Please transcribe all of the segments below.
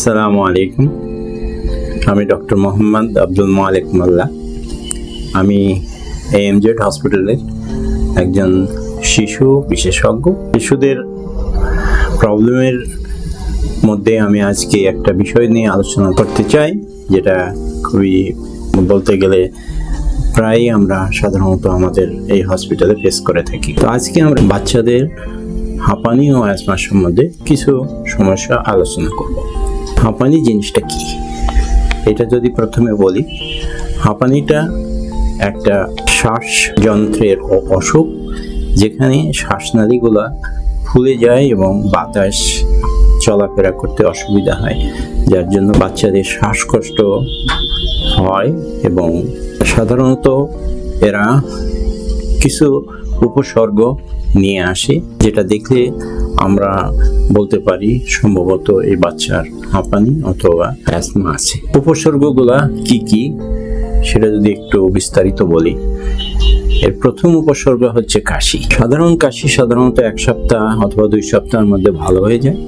আসসালামু আলাইকুম। আমি ডক্টর মোহাম্মদ আব্দুল মালিক মোল্লা। আমি AMZ হসপিটালের একজন শিশু বিশেষজ্ঞ। শিশুদের প্রবলেমের মধ্যে আমি আজকে একটা বিষয় নিয়ে আলোচনা করতে চাই, যেটা খুবই বলতে গেলে প্রায়ই আমরা সাধারণত আমাদের এই হসপিটালে ফেস করে থাকি। তো আজকে আমরা বাচ্চাদের হাঁপানি ও অ্যাজমা সম্বন্ধে কিছু সমস্যা আলোচনা করব। হাঁপানি জিনিসটা কি, এটা যদি প্রথমে বলি, হাঁপানিটা একটা শ্বাসযন্ত্রের অসুখ, যেখানে শ্বাসনালীগুলা ফুলে যায় এবং বাতাস চলাফেরা করতে অসুবিধা হয়, যার জন্য বাচ্চাদের শ্বাসকষ্ট হয় এবং সাধারণত এরা কিছু উপসর্গ নিয়ে আসে, যেটা দেখলে আমরা বলতে পারি সম্ভবত এই বাচ্চার হাঁপানি অথবা অ্যাজমা আছে। উপসর্গগুলা কি কি সেটা যদি একটু বিস্তারিত বলি, এর প্রথম উপসর্গ হচ্ছে কাশি। সাধারণ কাশি সাধারণত 1 সপ্তাহ অথবা 2 সপ্তাহের মধ্যে ভালো হয়ে যায়।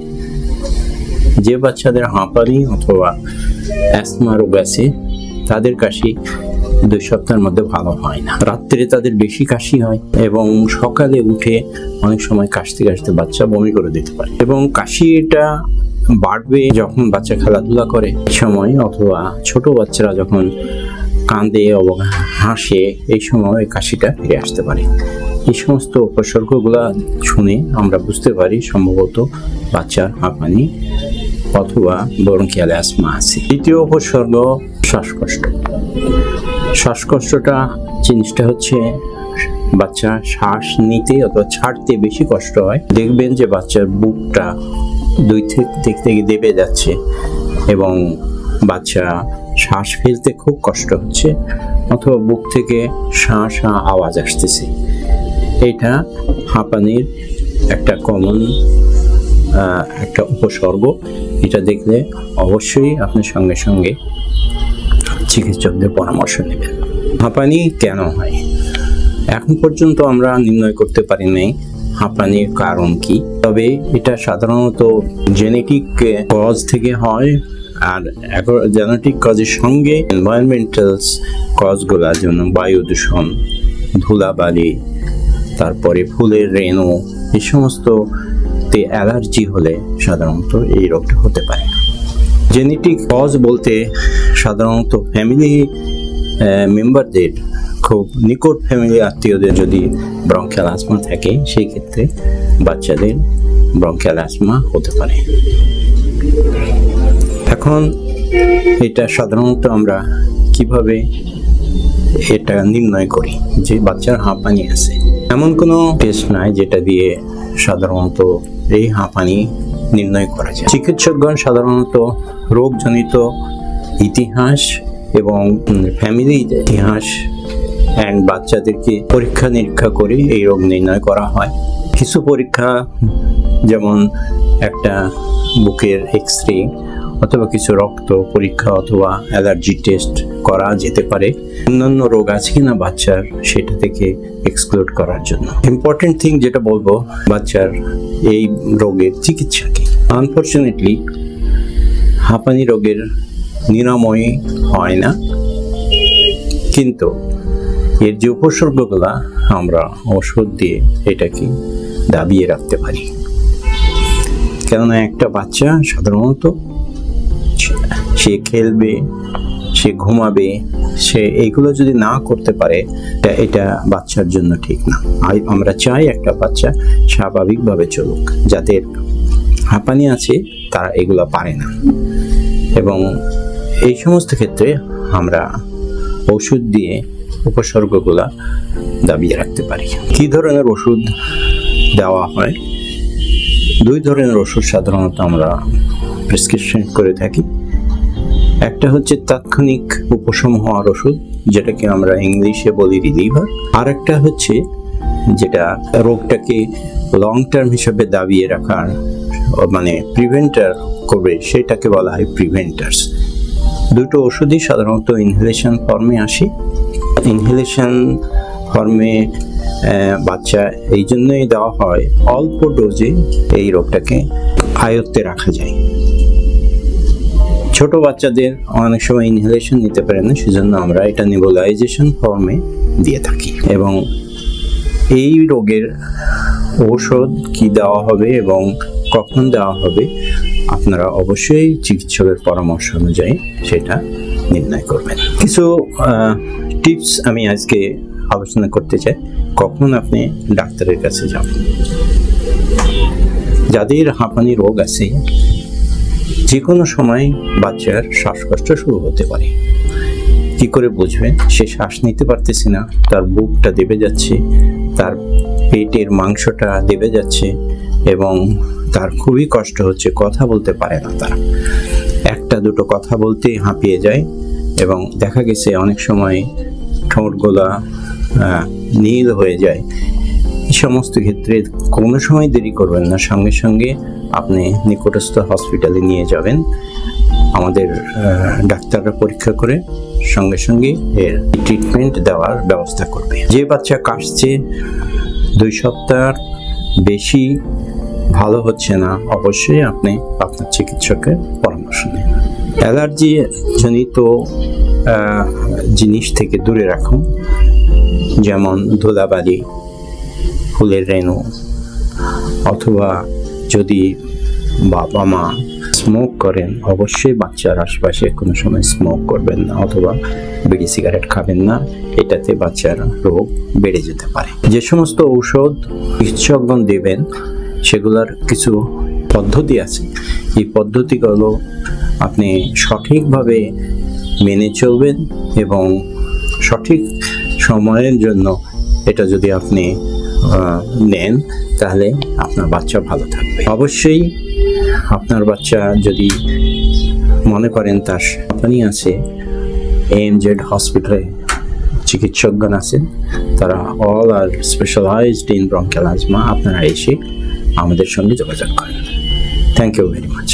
যে বাচ্চাদের হাঁপানি অথবা অ্যাজমা রোগ আছে তাদের কাশি 2 সপ্তাহের মধ্যে ভালো হয় না। রাত্রে তাদের বেশি কাশি হয় এবং সকালে উঠে অনেক সময় কাশতে কাশতে বাচ্চা বমি করে দিতে পারে, এবং কাশিটা বাড়বে যখন বাচ্চা খেলাধুলা করে সময়, অথবা ছোট বাচ্চারা যখন কাঁদে অথবা হাসে, এই সময় কাশিটা ফিরে আসতে পারে। এই সমস্ত উপসর্গগুলা শুনে আমরা বুঝতে পারি সম্ভবত বাচ্চার হাঁপানি অথবা ব্রঙ্কিয়াল অ্যাজমা আছে। দ্বিতীয় উপসর্গ শ্বাসকষ্ট। শ্বাসকষ্টটা জিনিসটা হচ্ছে বাচ্চা শ্বাস নিতে অথবা ছাড়তে বেশি কষ্ট হয়। দেখবেন যে বাচ্চার বুকটা দুই দিক থেকে দেবে যাচ্ছে এবং বাচ্চা শ্বাস ফেলতে খুব কষ্ট হচ্ছে, অথবা বুক থেকে শাঁ শাঁ আওয়াজ আসতেছে। এটা হাঁপানির একটা কমন একটা উপসর্গ। এটা দেখলে অবশ্যই আপনি সঙ্গে সঙ্গে চিকিৎসকদের পরামর্শ নেবেন। হাঁপানি কেন হয় এখন পর্যন্ত আমরা নির্ণয় করতে পারি নাই হাঁপানির কারণ কি, তবে এটা সাধারণত জেনেটিক কজ থেকে হয়। আর জেনেটিক কজের সঙ্গে এনভায়রনমেন্টাল কজগুলা, যেমন বায়ু দূষণ, ধুলাবালি, তারপরে ফুলের রেণু, এই সমস্ত অ্যালার্জি হলে সাধারণত এই রোগটা হতে পারে। জেনেটিক কজ বলতে সাধারণত ফ্যামিলি মেম্বারদের, খুব নিকট ফ্যামিলি আত্মীয়দের যদি ব্রঙ্কিয়াল অ্যাজমা থাকে, সেই ক্ষেত্রে বাচ্চাদের ব্রঙ্কিয়াল অ্যাজমা হতে পারে। এখন এটা সাধারণত আমরা কিভাবে এটা নির্ণয় করি যে বাচ্চার হাঁপানি আছে? এমন কোনো টেস্ট নাই যেটা দিয়ে সাধারণত এই হাঁপানি নির্ণয় করা যায়। চিকিৎসকগণ সাধারণত রোগজনিত ইতিহাস এবং ফ্যামিলি ইতিহাস অ্যান্ড বাচ্চাদেরকে পরীক্ষা নিরীক্ষা করে এই রোগ নির্ণয় করা হয়। কিছু পরীক্ষা, যেমন একটা বুকের এক্সরে অথবা কিছু রক্ত পরীক্ষা অথবা অ্যালার্জি টেস্ট করা যেতে পারে অন্যান্য রোগ আছে কিনা বাচ্চার, সেটা থেকে এক্সক্লুড করার জন্য। ইম্পর্টেন্ট থিং যেটা বলবো, বাচ্চার এই রোগের চিকিৎসা কি। আনফর্চুনেটলি হাঁপানি রোগের নিরাময় হয় না, কিন্তু এর যে উপসর্গগুলা আমরা ওষুধ দিয়ে এটাকে দাবিয়ে রাখতে পারি। কেননা একটা বাচ্চা সাধারণত সে খেলবে, সে ঘুমাবে, সে এইগুলো যদি না করতে পারে, এটা বাচ্চার জন্য ঠিক না। আমরা চাই একটা বাচ্চা স্বাভাবিকভাবে চলুক। যাদের হাঁপানি আছে তারা এগুলো পারে না, এবং এই সমস্ত ক্ষেত্রে আমরা ওষুধ দিয়ে উপসর্গগুলা দাবিয়ে রাখতে পারি। কি ধরনের ওষুধ দেওয়া হয়? 2 ধরনের ওষুধ সাধারণত আমরা প্রেসক্রিপশন করে থাকি। একটা হচ্ছে তাৎক্ষণিক উপশম হওয়ার ওষুধ, যেটাকে আমরা ইংলিশে বলি রিলিভার। আর একটা হচ্ছে যেটা রোগটাকে লং টার্ম হিসেবে দাবিয়ে রাখার, মানে প্রিভেন্টার করবে, সেটাকে বলা হয় প্রিভেন্টার্স। দুটো ওষুধই সাধারণত ইনহেলেশন ফর্মে আসে। ইনহেলেশন ফর্মে বাচ্চা এই জন্যই দেওয়া হয়, অল্প ডোজে এই রোগটাকে আয়ত্তে রাখা যায়। ছোট বাচ্চাদের অনেক সময় ইনহেলেশন নিতে পারে না, সেজন্য আমরা এটা নেবুলাইজেশন ফর্মে দিয়ে থাকি। এবং এই রোগের ঔষধ কি দেওয়া হবে এবং কখন দেওয়া হবে আপনারা অবশ্যই চিকিৎসকের পরামর্শ অনুযায়ী সেটা নির্ণয় করবেন। কিছু টিপস আমি আজকে আলোচনা করতে চাই, কখন আপনি ডাক্তারের কাছে যাবেন। যাদের হাঁপানি রোগ আছে, যে কোনো সময় বাচ্চার শ্বাসকষ্ট শুরু হতে পারে। কি করে বুঝবেন? সে শ্বাস নিতে পারতেছে না, তার বুকটা দেবে যাচ্ছে, তার পেটের মাংসটা দেবে যাচ্ছে এবং তার খুবই কষ্ট হচ্ছে, কথা বলতে পারে না। তারা একটা দুটো কথা বলতেই হাঁপিয়ে যায় এবং দেখা গেছে অনেক সময় ঠোঁটগুলা নীল হয়ে যায়। এই সমস্ত ক্ষেত্রে কোনো সময় দেরি করবেন না, সঙ্গে সঙ্গে আপনি নিকটস্থ হসপিটালে নিয়ে যাবেন। আমাদের ডাক্তাররা পরীক্ষা করে সঙ্গে সঙ্গে এর ট্রিটমেন্ট দেওয়ার ব্যবস্থা করবে। যে বাচ্চা কাশছে 2 সপ্তাহ বেশি ভালো হচ্ছে না, অবশ্যই আপনি আপনার চিকিৎসকের পরামর্শ নিন। অ্যালার্জি জনিত জিনিস থেকে দূরে রাখুন, যেমন ধুলাবালি, ফুলের রেণু, অথবা যদি বাবা মা স্মোক করেন অবশ্যই বাচ্চার আশপাশে কোনো সময় স্মোক করবেন না, অথবা বিড়ি সিগারেট খাবেন না, এটাতে বাচ্চার রোগ বেড়ে যেতে পারে। যে সমস্ত ঔষধ চিকিৎসকগণ দেবেন সেগুলোর কিছু পদ্ধতি আছে, এই পদ্ধতিগুলো আপনি সঠিকভাবে মেনে চলবেন এবং সঠিক সময়ের জন্য এটা যদি আপনি নেন তাহলে আপনার বাচ্চা ভালো থাকবে। অবশ্যই আপনার বাচ্চা যদি মনে করেন তার হাঁপানি আছে, AMZ হসপিটালে চিকিৎসকগণ আছেন, তারা all are specialised in bronchial asthma. আপনারা এসে আমাদের সঙ্গে যোগাযোগ করেন। Thank you very much.